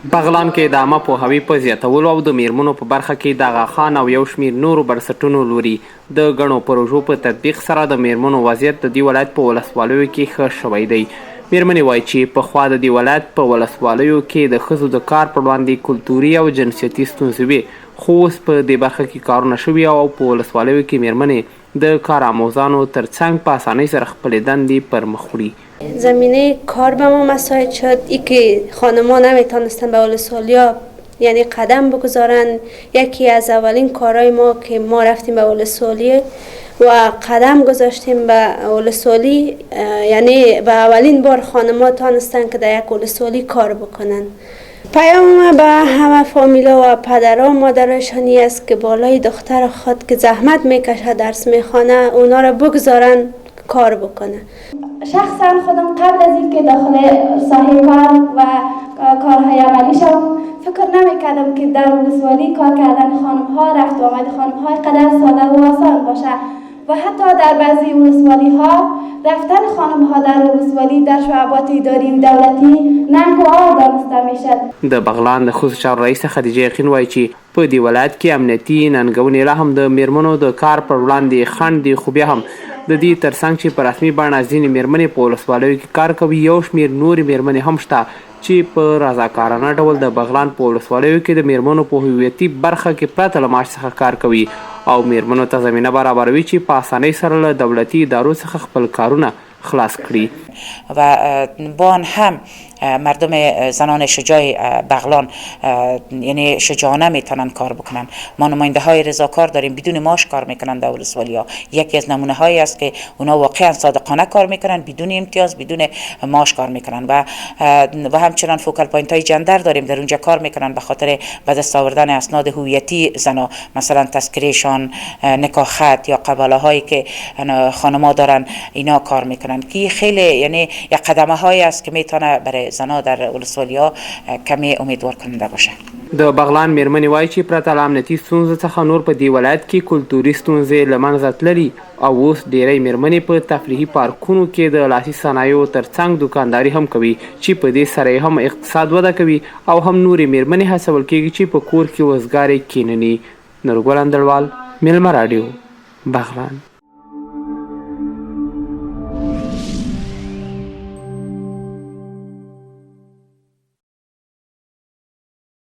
بغلان کې د عامه پوهاوي په زیاتولو او د میرمنو په برخه کې د آغاخان او یو شمېر نورو بنسټونو لوري د ګڼو پروژو په تطبیق سره د میرمنو وضعیت د دې ولایت په ولسوالیو کې ښه شوی دی. میرمنې وایي چې پخوا د دې ولایت په ولسوالیو کې د ښځو د کار پر وړاندې کلتوري او جنسیتي ستونزې وې، خو اوس په دې برخه کې کارونه شوي او په ولسوالیو کې میرمنې د کارآموزانو ترڅنګ په اسانۍ سره خپلې دندې پر مخ وړي. زمینه کار به ما مساعد شد، ای که خانم‌ها نمیتونستن به ولسوالیا یعنی قدم بگذارن. یکی از اولین کارهای ما که ما رفتیم به ولسوالی و قدم گذاشتیم به ولسوالی، یعنی به اولین بار خانم‌ها تونستن که در یک ولسوالی کار بکنن. پیام به همه فامیلا و پدرها و مادرشانی است که بالای دختر خود که زحمت میکشه درس میخوانه اونا را بگذارن کار بکنه. شخصا خودم قبل از اینکه داخل ساحه کار و کارهای عملی شدم فکر نمیکردم که در ولسوالی کار کردن خانم‌ها، رفت و آمد خانم‌ها قدر ساده و آسان باشه و حتی در بعضی ولسوالی‌ها رفتن خانم‌ها در ولسوالی در شعبات اداری و دولتی ننگ و عار دانسته میشد. د بغلان د خصوصي چارو رئیسه خدیجه یقین وایي چې په دې ولایت کې امنیتي ننګونې لا هم د میرمنو د کار پر وړاندې خنډ دي، خو بیا هم د دې ترڅنګ چې په رسمي بڼه ځینې میرمنې په ولسوالیو کې کار کوي، یو شمېر نورې میرمنې هم شته چې په رضاکارانه ډول د بغلان په ولسوالیو کې د میرمنو په هویتي برخه کې پرته له معاش څخه کار کوي او میرمنو ته زمینه برابروي چې په اسانۍ سره له دولتي ادارو څخه خپل کارونه خلاص کړي. و با آن هم مردم زنان شجاع بغلان یعنی شجاعانه میتونن کار بکنن. ما نماینده های رضاکار داریم بدون معاش کار میکنن در ولسوالیا. یکی از نمونه هایی است که اونا واقعا صادقانه کار میکنن، بدون امتیاز، بدون معاش کار میکنن و همچنان فوکال پوینت های جندر داریم، در اونجا کار میکنن به خاطر به دست آوردن اسناد هویتی زنا، مثلا تذکرهشان، نکاح خط یا قباله هایی که خانم‌ها دارن، اینا کار میکنن که خیلی یعنی یک قدمه هایی است که میتونه برای زنا در ولسوالیا کمی امیدوار کننده باشه. د بغلان میرمنې وایي چې پرته له امنیتي ستونزو څخه نور په دې ولایت کې کلتوري ستونزې له منځه تللي او اوس ډېری میرمنې په تفریحي پارکونو کې د لاسي صنایعو ترڅنګ دوکانداري هم کوي چې په دې سره هم اقتصاد وده کوي او هم نورې میرمنې هڅول کېږي چې په کور کې وزګارې کینني. نورګل اندړوال، میلمه راډیو، بغلان.